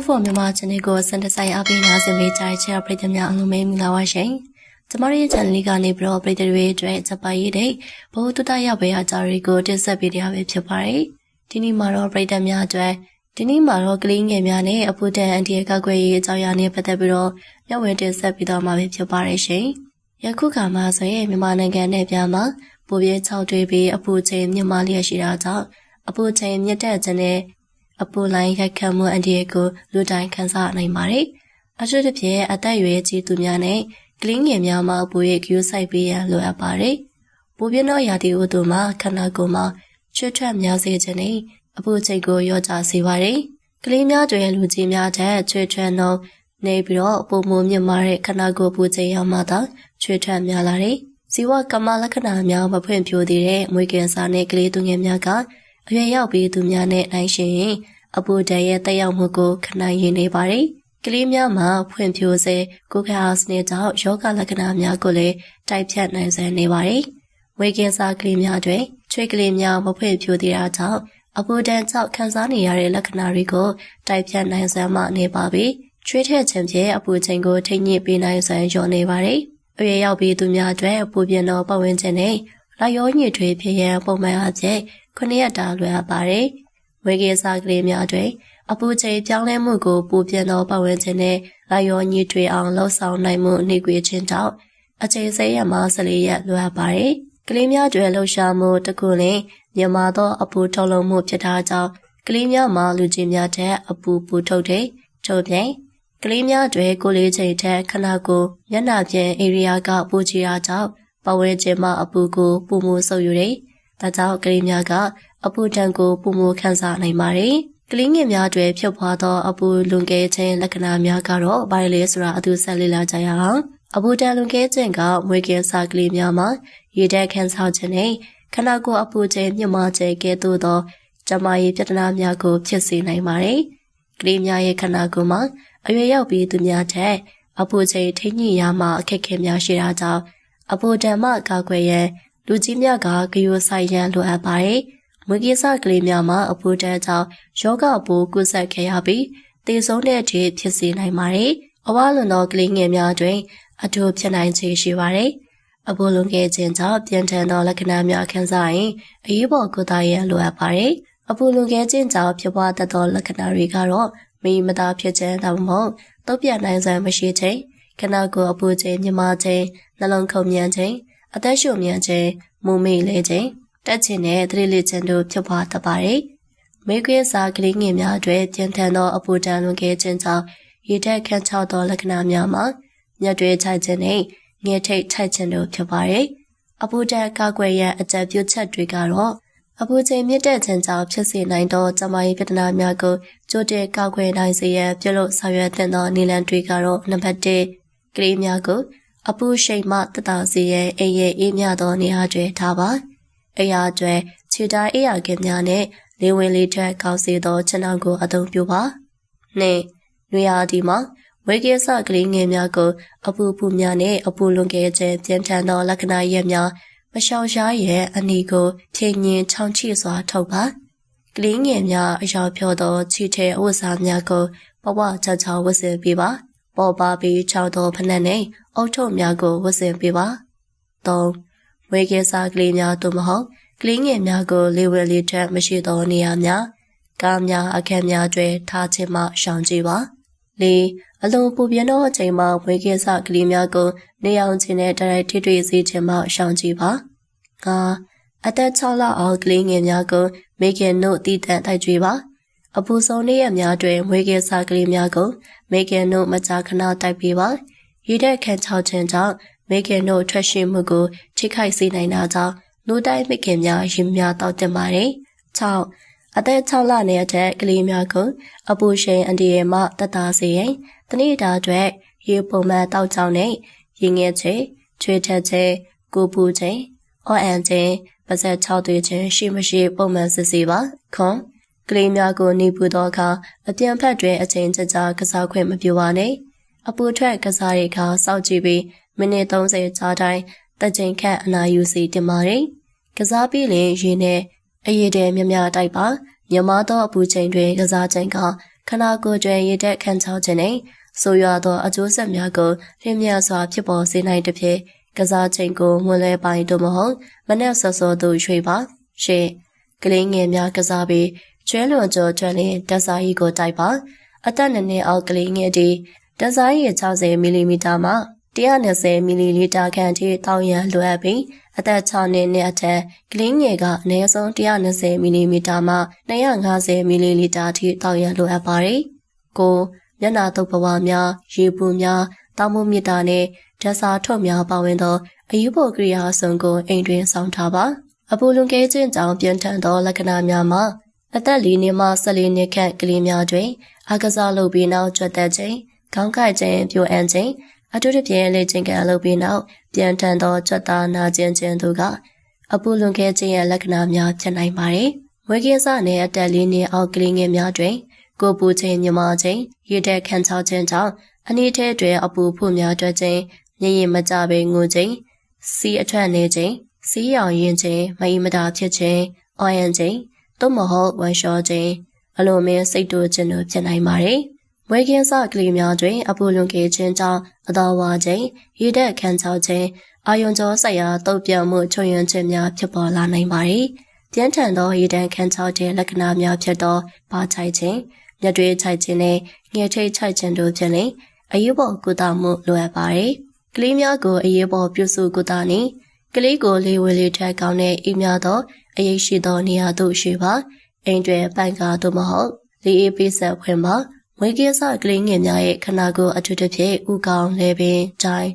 ဖို့မြန်မာချန်နယ်ကိုစန်တဆိုင်အပိနာစင်ပေးကြတဲ့ချာပရိသတ်များအလုံးမဲမင်္ဂလာပါရှင်။ကျမတို့ရဲ့ channel လေးကနေပြီးတော့ပရိသတ်တွေအတွက်စပါရေးတဲ့ဘဝတူတရပဲအကြောင်းတွေကိုတင်ဆက်ပေးတရားပဲဖြစ်ပါတယ်။ဒီနေ့မှာတော့ပရိသတ်များအတွက်ကလေးငယ်များနဲ့အဖို့တန်အန်တီရဲ့ကောက်ွယ်ရေးအကြောင်းအရာနဲ့ပတ်သက်ပြီးတော့မျှဝေတင်ဆက်ပေးတော့မှာဖြစ်ပါတယ်ရှင်။ယခုခါမှာဆိုရင်မြန်မာနိုင်ငံနဲ့ပြန်မှာပိုပြဲ6တွေပြီးအဖို့ချိန်မြင့်မားလျက်ရှိတာကြောင့်အဖို့ချိန်မြင့်တဲ့ခြင်းနဲ့အပူလိုင်းရိုက်ခတ်မှုအန်ဒီရဲ့ကိုလူတိုင်းခံစားနိုင်ပါတယ်။အထူးသဖြင့်အသက်အရွယ်ကြီးသူများနဲ့ကလေးငယ်များမှာအပူရဲ့ဂရုစိုက်ပေးရန်လိုအပ်ပါတယ်။ပူပြင်းသောရာသီဥတုမှာခန္ဓာကိုယ်မှာချွတ်ထွက်များစေခြင်းနဲ့အပူချိန်ကိုလျော့ကျစေပါတယ်။ကလေးများတွေလူကြီးများထက်ချွတ်ထွက်နှုန်းနေပြီးတော့ပုံမမြင့်မားတဲ့ခန္ဓာကိုယ်ပူချိန်ရောက်မှသာချွတ်ထွက်များလာတယ်။ဇီဝကမ္မလက္ခဏာများမဖွင့်ဖြိုးသေးတဲ့မွေးကင်စာနဲ့ကလေးသူငယ်များကအရွယ်ရောက်ပြီးသူများနဲ့နိုင်ရှင်ရင်အပူဓာတ်ရဲ့တက်ရောက်မှုကိုခဏရင်နေပါတယ်။ကလေးများမှာဖွံ့ဖြိုးစေကိုယ်ခံအားစနစ်ကြောင့်ယောဂလက္ခဏာများကိုလည်းတိုက်ဖြတ်နိုင်စေနေပါတယ်။ဝေကင်စာကလေးများတွင်ချွေးကလေးများမဖွံ့ဖြိုးသေးတာကြောင့်အပူဓာတ်ကြောင့်ခံစားနေရတဲ့လက္ခဏာတွေကိုတိုက်ဖြတ်နိုင်စေမှနေပါပြီ။ချွေးထက်ခြင်းဖြင့်အပူချိန်ကိုထိန်းညှိပေးနိုင်စေလျော့နေပါတယ်။အရွယ်ရောက်ပြီးသူများအတွက်ပူပြင်းသောပတ်ဝန်းကျင်နဲ့လက်ရောညှိထွေးဖြစ်ရန်ပုံမှန်အားဖြင့်9ရက်တာလွယ်ပါတယ်။ဝေကေစာကလေးများတွင်အပူချိန်ပြောင်းလဲမှုကိုပူပြင်းသောပတ်ဝန်းကျင်နဲ့လက်ရောညှိထွေးအောင်လှုပ်ဆောင်နိုင်မှုနှိကွေခြင်းကြောင့်အချိန်10ရက်မှ14ရက်လွယ်ပါတယ်။ကလေးများတွင်လှုပ်ရှားမှုတစ်ခုလျှင်မြင့်မားသောအပူထုတ်လွှတ်မှုဖြစ်တာကြောင့်ကလေးများမှာလူကြီးများထက်အပူပူထုတ်တဲ့ထုတ်ပြန်ကလေးများတွင်ကိုယ်လေးချိန်ထက်ခဏကိုမျက်နှာပြင်ဧရိယာကပူချီတာကြောင့်ပတ်ဝန်းကျင်မှာအပူကိုပူမှုဆုပ်ယူတယ်။ဒါကြောင့်ကလေးများကအပူဒဏ်ကိုပုံမခံစားနိုင်ပါတယ်။ကလေးငယ်များတွေဖြစ်ပွားသောအပူလွန်ကဲခြင်းလက္ခဏာများကတော့ဘာလဲဆိုတာအထူးဆက်လေ့လာကြရအောင်။အပူဒဏ်လွန်ကဲခြင်းကမွေးကင်းစာကလေးများမှာရေဓာတ်ခံစားခြင်းနဲ့ခန္ဓာကိုယ်အပူချိန်မြင့်မားခြင်းကဲ့သို့သောကျန်းမာရေးပြဿနာများကိုဖြစ်စေနိုင်ပါတယ်။ကလေးများရဲ့ခန္ဓာကိုယ်မှာအရွယ်ရောက်ပြီးသူများထက်အပူချိန်ထိညှိရမှအခက်အခဲများရှိတာကြောင့်အပူဒဏ်မှကာကွယ်ရန်လူကြီးများကဂရုစိုက်ရန်လိုအပ်ပါတယ်။မွေးကင်းစကလေးများမှာအပူဓာတ်ကြောင့်ယောဂပိုးကူးစက်ခဲ့ရပြီးသေဆုံးတဲ့အထိဖြစ်စေနိုင်ပါတယ်။အဝါလွန်သောကလေးငယ်များတွင်အထူးဖြစ်နိုင်ခြေရှိပါတယ်။အပူလွန်ကဲခြင်းကြောင့်ပြင်းထန်သောလက္ခဏာများခံစားရင်အရေးပေါ်ကုသရန်လိုအပ်ပါတယ်။အပူလွန်ကဲခြင်းကြောင့်ဖြစ်ပွားတတ်သောလက္ခဏာတွေကတော့မိမသားဖြစ်ခြင်းဒါမှမဟုတ်တုတ်ပြနိုင်စွမ်းမရှိခြင်းခန္ဓာကိုယ်အပူချိန်မြင့်မားခြင်းနှလုံးခုန်မြန်ခြင်းအသက်ရှူမြန်ခြင်းမူမေ့လဲခြင်းတက်ခြင်းနဲ့သတိလစ်ခြင်းတို့ဖြစ်ပွားတတ်ပါတယ်။မိခွေးစာကလေးငယ်များအတွက်ပြင်းထန်သောအပူဒဏ်လွန်ကဲခြင်းကြောင့်ရေဓာတ်ခန့်ချောက်သောလက္ခဏာများမှာမျက်တွေချိုက်ခြင်းနဲ့ငယ်ထိတ်ချိုက်ခြင်းတို့ဖြစ်ပါတယ်။အပူဒဏ်ကာကွယ်ရန်အကြံပြုချက်တွေကတော့အပူချိန်မြင့်တက်ခြင်းကြောင့်ဖြစ်စေနိုင်သောကျန်းမာရေးပြဿနာများကိုကြိုတင်ကာကွယ်နိုင်စေရန်ပြုလုပ်ဆောင်ရွက်သင့်သောနည်းလမ်းတွေကတော့နံပါတ်1ကလေးများကိုအပူရှိန်မှတတစေရန်အိမ်ရဲ့အေးမြသောနေရာတွေထားပါ။အိမ်ရာတွေခြေတိုင်းအေးရာကင်းများနဲ့လေဝင်လေထွက်ကောင်းစေသောခြံထောင်ကိုအသုံးပြုပါ။2. နွေရာသီမှာဝေကင်းစကလေးငယ်များကိုအပူပူများနဲ့အပူလွန်ကဲခြင်းပြင်းထန်သောလက္ခဏာရက်များမရှောင်ရှားရဲ့အနီကိုဖြည့်ညင်ချောင်းချိစွာထုတ်ပါ။ကလေးငယ်များအယောင်ဖြောသောခြေထဲအဝတ်စားများကိုပဝချချောင်းဝတ်ဆင်ပေးပါ။ပေါ်ပါပြီးချောင်းသောဖနက်နဲ့အုတ်ထုပ်များကိုဝတ်ဆင်ပေးပါ။ 3. မွေးကင်းစားကလေးများသို့မဟုတ်ကလေးငယ်များကိုလေဝင်လေထွက်မရှိသောနေရာများကားများအခန်းများတွင်ထားခြင်းမှရှောင်ကြဉ်ပါ။ 4. အလုံးပူပြင်းသောအချိန်မှာမွေးကင်းစားကလေးများကိုနေအောင်ခြင်းနဲ့တိုက်ရိုက်ထိတွေ့စေခြင်းမှရှောင်ကြဉ်ပါ။ 5. အသက်6လအောက်ကလေးငယ်များကိုမိခင်တို့တည်တံ့တိုက်ကြွေးပါ။အပူဆုံးနေ့ရက်များတွင်မွေးကင်းစားကလေးများကိုမိခင်တို့မကြာခဏတိုက်ပေးပါ။ရေဓာတ်ခန့်ချောက်ခြင်းကြောင့်မိခင်တို့ထွက်ရှိမှုကိုထိခိုက်စေနိုင်တာကြောင့်လူတိုင်းမိခင်များရင်များတောက်တင်ပါတယ်။6. အသက်6လနဲ့အထက်ကလေးများကိုအပူရှိန်အန်ဒီရဲမှတတစေရင်တနေ့တာအတွက်ရေပုံမှန်တောက်ကြောင်းနဲ့ရေငယ်ခြင်းချွေထက်ခြင်းကိုပူခြင်းအော်အန်ခြင်းပါးစပ်6သွေးခြင်းရှိမရှိပုံမှန်စစ်ဆေးပါ။ခွန်ကလေးများကိုနေပူသောအခါအပြန်ဖက်တွင်အချိန်ကြာကစားခွင့်မပြုပါနဲ့။အပူထွက်ကစားတဲ့အခါစောင့်ကြည့်ပြီးမိနစ်30ကြာတိုင်းတက်ချိန်ခန့်အနာယူစီတင်ပါတယ်။ကစားပြီးရင်ရေနဲ့အရည်တဲ့မြများတိုက်ပါမြမသောအပူချိန်တွင်ကစားချိန်က ခနာကိုယ်ကျွဲရတဲ့ခန်းချောက်ခြင်းနဲ့ဆိုရွာသောအကျိုးဆက်များကိုလျင်မြန်စွာဖြစ်ပေါ်စေနိုင်တဲ့ဖြစ်ကစားချိန်ကိုမွန်းလဲပိုင်းတို့မဟုတ်မနဲ့ဆော့ဆော့တို့ရွှေပါရှေ့ကလေးငယ်များကစားပြီးကျွဲလွန်ကျော်ကျွမ်းလင်းတက်စာရီကိုတိုက်ပါအသက်နှစ်အောက်ကလေးငယ်တီတက်စာရီ60မီလီမီတာမှ120မီလီလီတာခန့်ထိတောင်းရန်လိုအပ်ပြီးအသက်6နှစ်နဲ့အထက်ကလေးငယ်ကအနည်းဆုံး120မီလီမီတာမှ250မီလီလီတာထိတောင်းရန်လိုအပ်ပါတယ်။ကိုမျက်နှာတုပ်ပဝါများရေပူများတောင်မှုမြစ်တာနဲ့ဓာတ်စာထုတ်များပါဝင်သောအယူဖို့ကိရိယာအစုံကိုအိမ်တွင်ဆောင်ထားပါအပူလွန်ကဲခြင်းကြောင့်ပြင်းထန်သောလက္ခဏာများမှာအသက်4နှစ်မှ14နှစ်ခန့်ကလေးများတွင်အားကစားလုပ်ပြီးနောက်ကြွက်တက်ခြင်းခေါင်းကိုက်ခြင်းပြိုအပ်ခြင်းအထူးသဖြင့်လေ့ကျင့်ခန်းလုပ်ပြီးနောက်ပြင်းထန်သောကြွက်သားနာကျင်ခြင်းတို့ကအပူလွန်ကဲခြင်းရဲ့လက္ခဏာများဖြစ်နိုင်ပါတယ်။ဝေကင်းစနဲ့အသက်4နှစ်အောက်ကလေးငယ်များတွင်ကိုပူခြင်းမြမခြင်းရည်တဲ့ခံချောက်ခြင်းကြောင့်အနည်းထဲတွင်အပူဖို့များတွက်ခြင်းညင်ရင်မကြပေငိုခြင်းစီးအထွက်နေခြင်းစီးရောင်ရင်ခြင်းမအီမတာဖြစ်ခြင်းအော်ရန်ခြင်းသို့မဟုတ်ဝမ်းလျှောခြင်းအလိုမင်းစိတ်တူခြင်းတို့ဖြစ်နိုင်ပါတယ်။ဝေကင်းစကလေးများတွင်အပူလွန်ကဲခြင်းကြောင့်အတော်ဝါခြင်းရည်တဲ့ခံချောက်ခြင်းအာယုံကြောဆိုင်ရာတုတ်ပြမှုချွန်ယွန်းခြင်းများဖြစ်ပေါ်လာနိုင်ပါတယ်။ပြင်းထန်သောရည်တဲ့ခံချောက်ခြင်းလက္ခဏာများဖြစ်သောပါချိုက်ခြင်းမျက်တွေးချိုက်ခြင်းနဲ့ငှက်ထိတ်ချိုက်ခြင်းတို့ဖြင့်လည်းအရေးပေါ်ကုသမှုလိုအပ်ပါတယ်။ကလေးများကိုအရေးပေါ်ပြုစုကုသနည်းကလေးကိုလေဝေလေထက်ကောင်းတဲ့အိမ်များသောအရေးရှိသောနေရာသို့ရှိပါအိမ်တွင်ပိုင်ကားသို့မဟုတ်လေအေးပေးဆက်ခွင့်ပါဝေကင်းစကလေးငယ်များရဲ့ခနာကိုအထူးသဖြင့်ဥကောင်းလေပင်ဂျိုင်း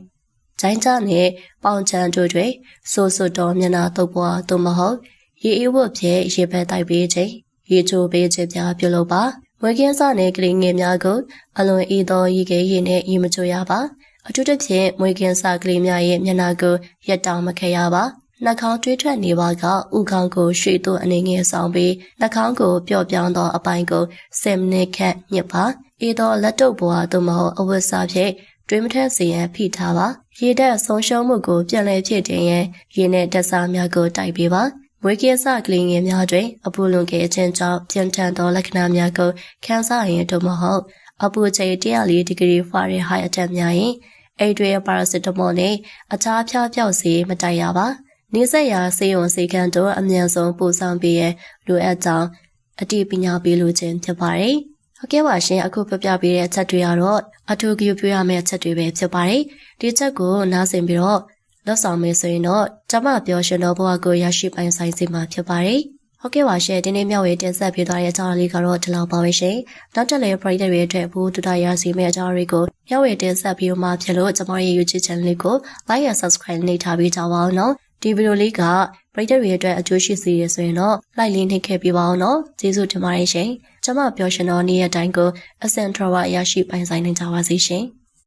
ကြနဲ့ပေါင်ချမ်းတို့တွင်ဆိုးစွတ်တော်မျက်နှာတုပ်ပွားသို့မဟုတ်ရေအေးဝတ်ဖြင့်ရေဘက်တိုက်ပေးခြင်းရေချိုးပေးခြင်းများပြုလုပ်ပါဝေကင်းစနဲ့ကလေးငယ်များကိုအလွန်အေးသောရေခဲရည်နဲ့ရေမချိုရပါအထူးသဖြင့်မွေးကင်းစကလေးများရဲ့မျက်နှာကိုရက်တောင်မခဲ့ရပါနှာခေါင်းတွေးထွက်နေပါကဥခေါင်းကိုရွှေသို့အနေငယ်ဆောင်ပြီးနှာခေါင်းကိုပျော့ပြောင်းသောအပိုင်းကို10မိနစ်ခန့်ညှစ်ပါအေးသောလက်တုပ်ပွားသို့မဟုတ်အဝတ်စားဖြင့်တွေးမထက်စေရန်ဖိထားပါရေဓာတ်ဆုံးရှုံးမှုကိုပြန်လည်ဖြစ်တင်ရန်ရေနဲ့ဓာတ်စားများကိုတိုက်ပေးပါဝေကင်းစကလေးငယ်များတွင်အပူလွန်ကဲခြင်းကြောင့်ပြင်းထန်သောလက္ခဏာများကိုခံစားရရင်သို့မဟုတ်အပူချိန်104ဒီဂရီဖာရင်ဟိုက်အထက်များရင်အိတ်တွေပါရာစစ်တမောနဲ့အခြားဖျားပြောက်စေမတိုက်ရပါနေဆက်ရာဆေးရုံဆေးခန်းတို့အမြန်ဆုံးပို့ဆောင်ပေးရလိုအပ်ကြောင်းအတည်ပညာပေးလိုခြင်းဖြစ်ပါတယ်ဟုတ်ကဲ့ပါရှင်အခုပြပြပေးတဲ့အချက်တွေကတော့အထူးဂရုပြုရမယ့်အချက်တွေပဲဖြစ်ပါတယ်ဒီချက်ကိုနားဆင်ပြီးတော့လောက်ဆောင်မယ်ဆိုရင်တော့ကျမပြောရှင်တော်ဘဝကိုရရှိပိုင်ဆိုင်စေမှာဖြစ်ပါတယ်ဟုတ်ကဲ့ပါရှင်ဒီနေ့မျှဝေတင်ဆက်ပေးသွားတဲ့အကြောင်းလေးကတော့ဒီလောက်ပါပဲရှင်နောက်တက်လည်း project တွေအတွက်ဘူးတူတာရစီမယ့်အကြောင်းတွေကိုမျှဝေတင်ဆက်ပြီးမှဖြစ်လို့ကျမရဲ့ YouTube channel လေးကို like and subscribe နှိပ်ထားပေးကြပါအောင်နော်ဒီဗီဒီယိုလေးက project တွေအတွက်အကျိုးရှိစေရဆိုရင်တော့ like လေးနှိပ်ခဲ့ပေးပါအောင်နော်ကျေးဇူးတင်ပါတယ်ရှင်ကျမပြောရှင်တော်နေ့ရက်တိုင်းကိုအစင်ထရဝရရှိပိုင်ဆိုင်နိုင်ကြပါစေရှင်